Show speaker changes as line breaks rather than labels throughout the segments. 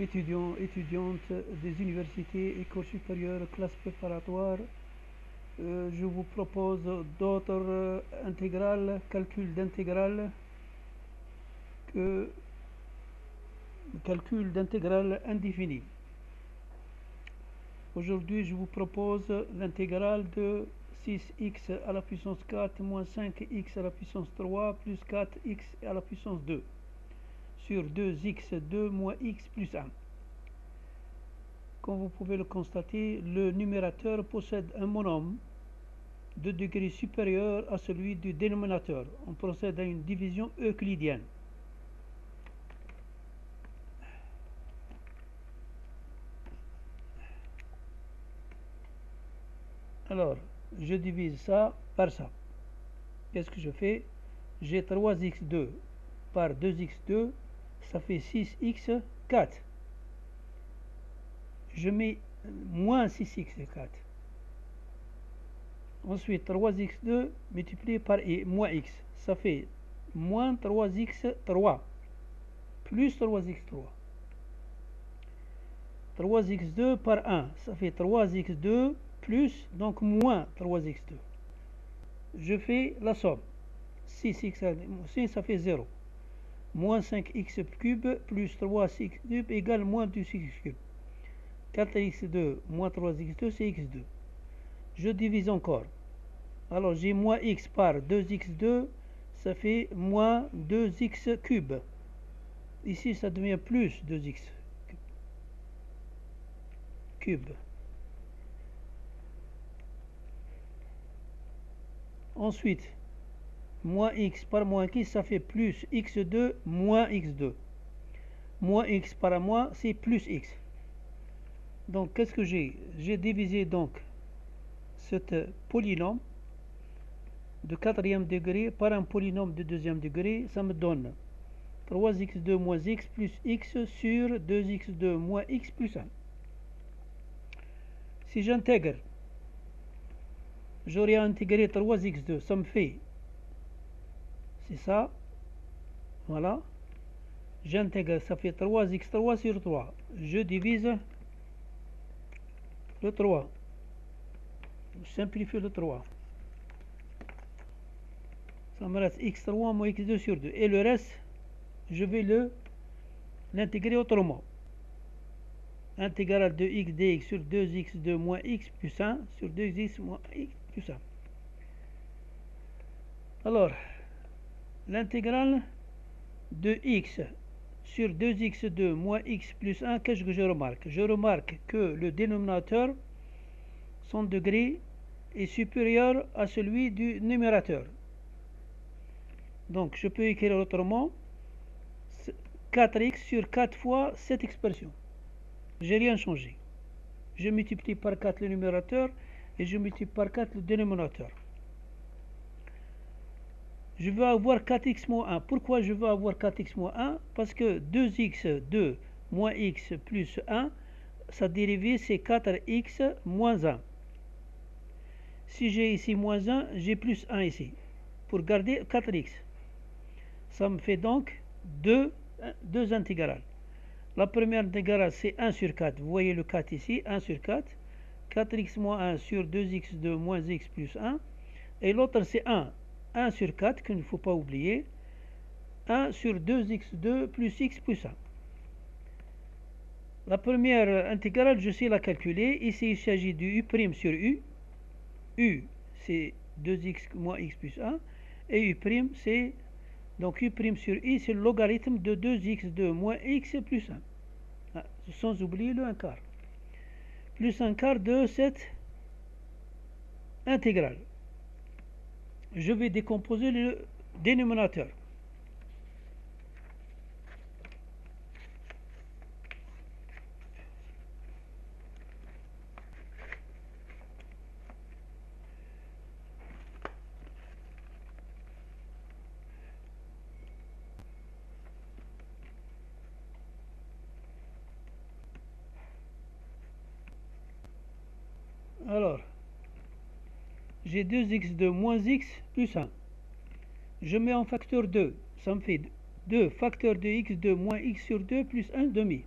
étudiants, étudiantes des universités, écoles supérieures, classes préparatoires. Je vous propose d'autres intégrales, calcul d'intégrales, calcul d'intégrales indéfinies. Aujourd'hui, je vous propose l'intégrale de 6x à la puissance 4 moins 5x à la puissance 3 plus 4x à la puissance 2 sur 2x2 moins x plus 1. Comme vous pouvez le constater, le numérateur possède un monôme de degré supérieur à celui du dénominateur. On procède à une division euclidienne. Alors, je divise ça par ça. Qu'est-ce que je fais? J'ai 3x2 par 2x2, ça fait 6x4. Je mets moins 6x4. Ensuite, 3x2 multiplié par moins x, ça fait moins 3x3 plus 3x3. 3x2 par 1, ça fait 3x2 plus, donc moins 3x2. Je fais la somme. 6x, ça fait 0. Moins 5x cube plus 3x cube égale moins 2x cube. 4x2 moins 3x2, c'est x2. Je divise encore. Alors j'ai moins x par 2x2, ça fait moins 2x cube. Ici, ça devient plus 2x cube. Ensuite, moins x par moins x, ça fait plus x2 moins x2. Moins x par moins, c'est plus x. Donc, qu'est-ce que j'ai? J'ai divisé donc cet polynôme de 4e degré par un polynôme de 2e degré. Ça me donne 3x2 moins x plus x sur 2x2 moins x plus 1. Si j'intègre, j'aurais intégré 3x2, ça me fait, c'est ça, voilà, j'intègre, ça fait 3x3 sur 3, je divise le 3, je simplifie le 3, ça me reste x3 moins x2 sur 2, et le reste, je vais l'intégrer autrement. Intégrale de x dx sur 2x2 moins x plus 1 sur 2x moins x plus 1. Alors, l'intégrale de x sur 2x2 moins x plus 1, qu'est-ce que je remarque? Je remarque que le dénominateur, son degré, est supérieur à celui du numérateur. Donc, je peux écrire autrement 4x sur 4 fois cette expression. J'ai rien changé. Je multiplie par 4 le numérateur et je multiplie par 4 le dénominateur. Je veux avoir 4x moins 1. Pourquoi je veux avoir 4x moins 1? Parce que 2x2 moins x plus 1, sa dérivée c'est 4x moins 1. Si j'ai ici moins 1, j'ai plus 1 ici. Pour garder 4x. Ça me fait donc deux intégrales. La première intégrale, c'est 1 sur 4. Vous voyez le 4 ici, 1 sur 4. 4x moins 1 sur 2x2 moins x plus 1. Et l'autre, c'est 1 sur 4, qu'il ne faut pas oublier. 1 sur 2x2 plus x plus 1. La première intégrale, je sais la calculer. Ici, il s'agit du u' sur u. U, c'est 2x moins x plus 1. Et u', c'est... Donc u' sur i, c'est le logarithme de 2x2 moins x plus 1. Ah, sans oublier le 1 quart. Plus 1 quart de cette intégrale. Je vais décomposer le dénominateur. Alors, j'ai 2x2 moins x plus 1. Je mets en facteur 2. Ça me fait 2 facteur de x2 moins x sur 2 plus 1 demi.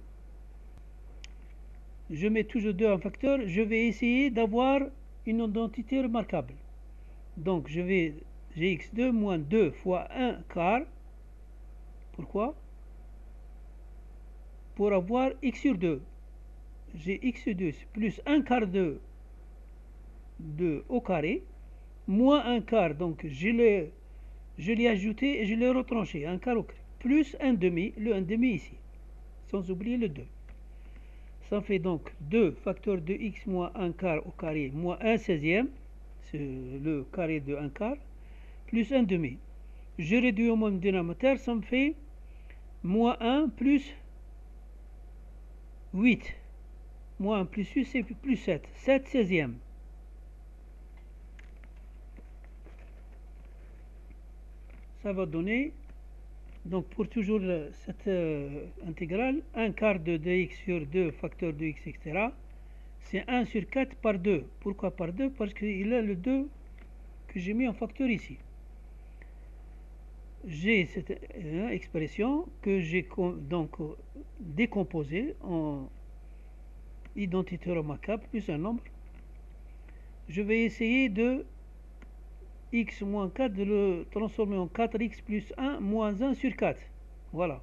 je mets toujours 2 en facteur, je vais essayer d'avoir une identité remarquable. Donc j'ai x2 moins 2 fois 1 quart. Pourquoi? Pour avoir x sur 2. J'ai x2 plus 1 quart de 2 au carré, moins 1 quart, donc je l'ai ajouté et je l'ai retranché, 1 quart au carré, plus 1 demi, le 1 demi ici, sans oublier le 2. Ça fait donc 2 facteur de x moins 1 quart au carré moins 1 16e, c'est le carré de 1 quart, plus 1 demi. Je réduis au même dénominateur, ça me fait moins 1 plus 8. Moins 1 plus 8, c'est plus 7. 7 16e. Ça va donner, donc pour toujours cette intégrale, 1 quart de 2x sur 2 facteur de x, etc. C'est 1 sur 4 par 2. Pourquoi par 2? Parce qu'il a le 2 que j'ai mis en facteur ici. J'ai cette expression que j'ai donc décomposée en identité remarquable plus un nombre. Je vais essayer de x moins 4 de le transformer en 4x plus 1 moins 1 sur 4. Voilà.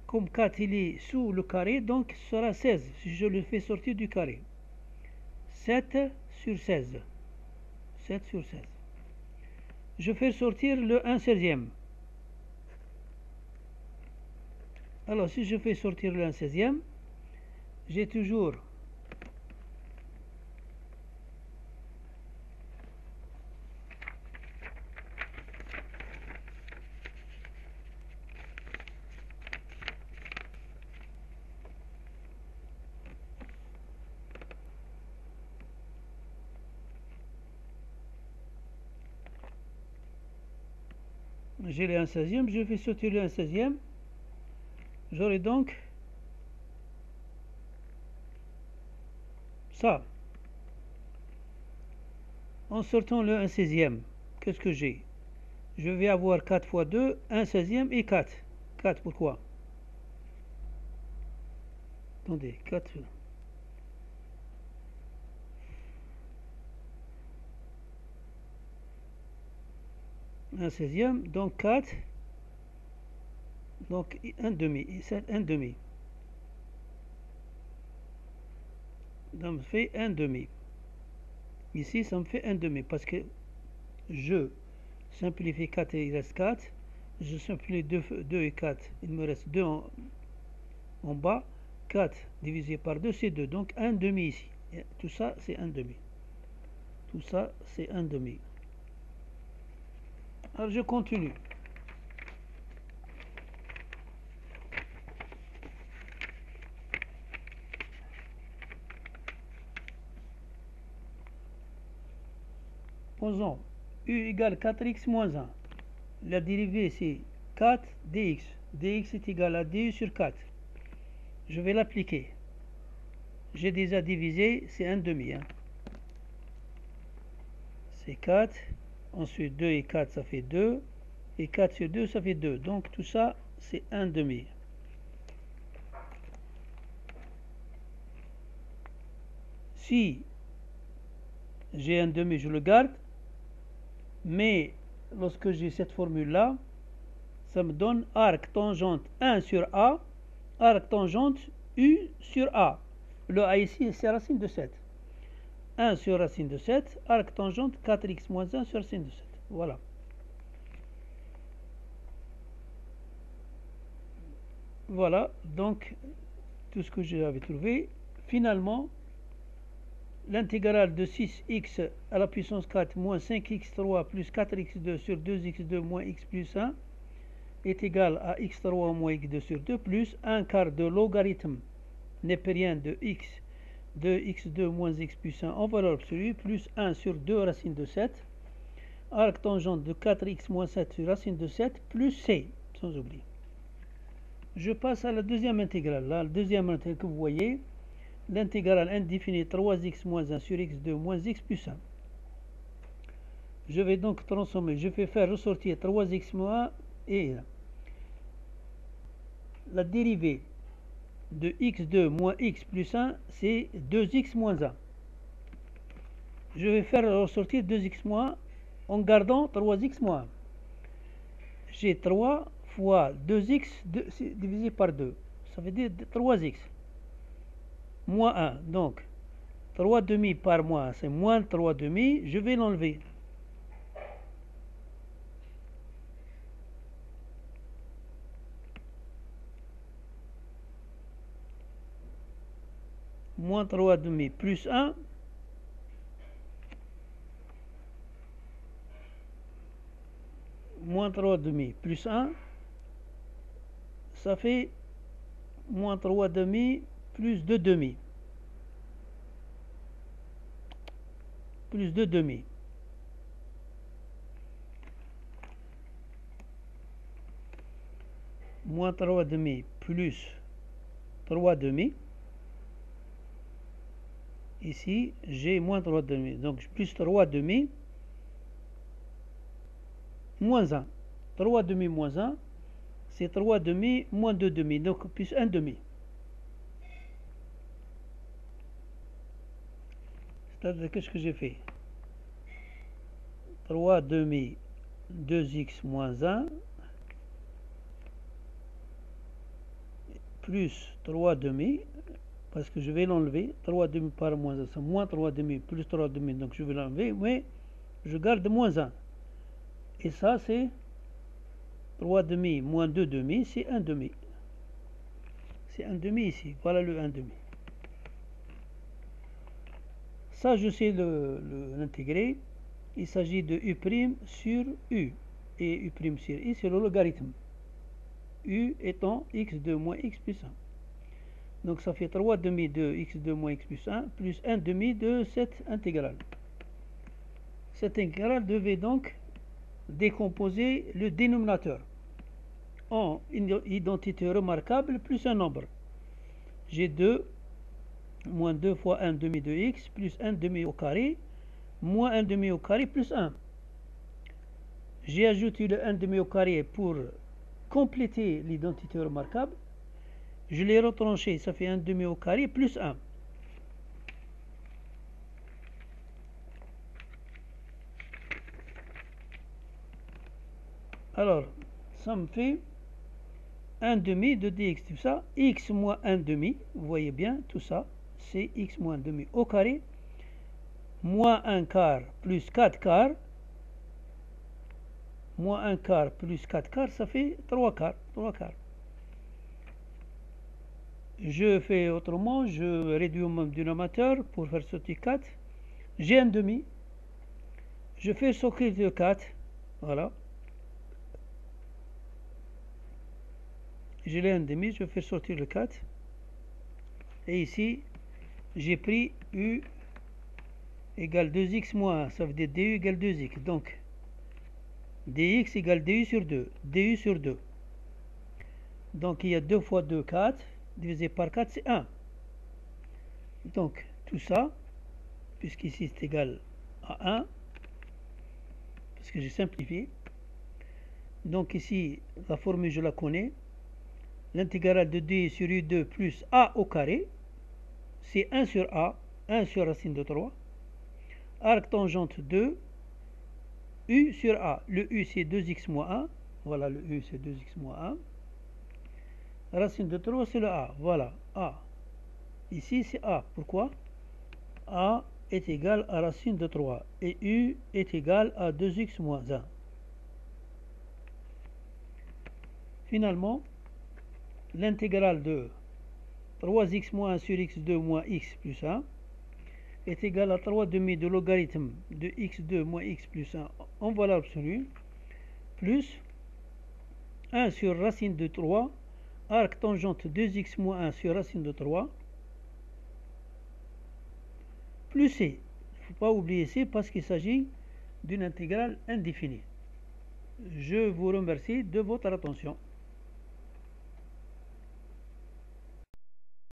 Comme 4 il est sous le carré, donc ce sera 16 si je le fais sortir du carré. 7 sur 16. 7 sur 16. Je fais sortir le 1 16e. Alors si je fais sortir le 1 16e, j'ai toujours j'ai le 1 16e, je fais sortir le 1 16e, j'aurai donc ça. En sortant le 1 16e, qu'est-ce que j'ai? Je vais avoir 4 fois 2, 1 16e et 4. 4 pourquoi? Attendez, 4. 1 16e, donc 4. Donc 1 demi, 1 demi. Ça me fait 1 demi. Ici, ça me fait 1 demi parce que je simplifie 4 et il reste 4. Je simplifie 2 et 4, il me reste 2 en bas. 4 divisé par 2, c'est 2. Donc 1 demi ici. Et tout ça, c'est 1 demi. Tout ça, c'est 1 demi. Alors je continue. Posons u égale 4x moins 1. La dérivée, c'est 4 dx. dx est égal à du sur 4. Je vais l'appliquer. J'ai déjà divisé, c'est 1 demi. C'est 4. Ensuite, 2 et 4, ça fait 2. Et 4 sur 2, ça fait 2. Donc, tout ça, c'est 1 demi. Si j'ai 1 demi, je le garde. Mais lorsque j'ai cette formule-là, ça me donne arc tangente 1 sur A, arc tangente U sur A. Le A ici, c'est racine de 7. 1 sur racine de 7, arc tangente 4x moins 1 sur racine de 7. Voilà. Voilà, donc, tout ce que j'avais trouvé. Finalement, l'intégrale de 6x à la puissance 4 moins 5x3 plus 4x2 sur 2x2 moins x plus 1 est égal à x3 moins x2 sur 2 plus 1 quart de logarithme népérien de x de x2 moins x plus 1 en valeur absolue plus 1 sur 2 racine de 7 arc tangente de 4x moins 7 sur racine de 7 plus c, sans oublier. Je passe à la deuxième intégrale. Là, la deuxième intégrale que vous voyez, l'intégrale indéfinie 3x moins 1 sur x2 moins x plus 1. Je vais donc transformer, je vais faire ressortir 3x moins 1 et la dérivée de x2 moins x plus 1, c'est 2x moins 1. Je vais faire ressortir 2x moins 1 en gardant 3x moins 1. J'ai 3 fois 2x divisé par 2. Ça veut dire 3x moins 1. Donc, 3 demi par moins 1, c'est moins 3 demi. Je vais l'enlever. Moins 3 demi plus 1. Moins 3 demi plus 1. Ça fait moins 3 demi plus 2 demi. Plus 2 demi. Moins 3 demi plus 3 demi. Ici, j'ai moins 3 demi. Donc, plus 3 demi moins 1. 3 demi moins 1, c'est 3 demi moins 2 demi. Donc, plus 1 demi. C'est-à-dire, qu'est-ce que j'ai fait? 3 demi 2x moins 1 plus 3 demi, parce que je vais l'enlever. 3 demi par moins 1, c'est moins 3 demi plus 3 demi, donc je vais l'enlever, mais je garde moins 1. Et ça, c'est 3 demi moins 2 demi, c'est 1 demi. C'est 1 demi ici. Voilà le 1 demi. Ça, je sais l'intégrer. Il s'agit de U' sur U. Et U' sur I, c'est le logarithme. U étant x2 moins x plus 1. Donc ça fait 3 demi de x2 moins x plus 1 plus 1 demi de cette intégrale. Cette intégrale devait donc décomposer le dénominateur en une identité remarquable plus un nombre. J'ai 2 moins 2 fois 1 demi de x plus 1 demi au carré moins 1 demi au carré plus 1. J'ai ajouté le 1 demi au carré pour compléter l'identité remarquable. Je l'ai retranché, ça fait 1 demi au carré plus 1. Alors, ça me fait 1 demi de dx, tout ça, x moins 1 demi, vous voyez bien, tout ça, c'est x moins 1 demi au carré, moins 1 quart plus 4 quarts, moins 1 quart plus 4 quarts, ça fait 3 quarts, 3 quarts. Je fais autrement, je réduis au même dénominateur pour faire sauter 4. J'ai 1 demi, je fais sortir le 4, voilà. J'ai le 1 demi, je fais sortir le 4. Et ici, j'ai pris U égale 2x moins 1, ça veut dire du égale 2x. Donc, dx égale du sur 2, du sur 2. Donc, il y a 2 fois 2, 4, divisé par 4, c'est 1. Donc, tout ça, puisqu'ici c'est égal à 1, parce que j'ai simplifié. Donc, ici, la formule, je la connais. L'intégrale de d sur u2 plus a au carré, c'est 1 sur a, 1 sur racine de 3. Arc tangente 2, u sur a. Le u, c'est 2x moins 1. Voilà, le u, c'est 2x moins 1. Racine de 3, c'est le a. Voilà, a. Ici, c'est a. Pourquoi? A est égal à racine de 3. Et u est égal à 2x moins 1. Finalement, l'intégrale de 3x moins 1 sur x2 moins x plus 1 est égal à 3 demi de logarithme de x2 moins x plus 1 en valeur absolue, plus 1 sur racine de 3, arc tangente 2x moins 1 sur racine de 3, plus c. Il ne faut pas oublier c parce qu'il s'agit d'une intégrale indéfinie. Je vous remercie de votre attention.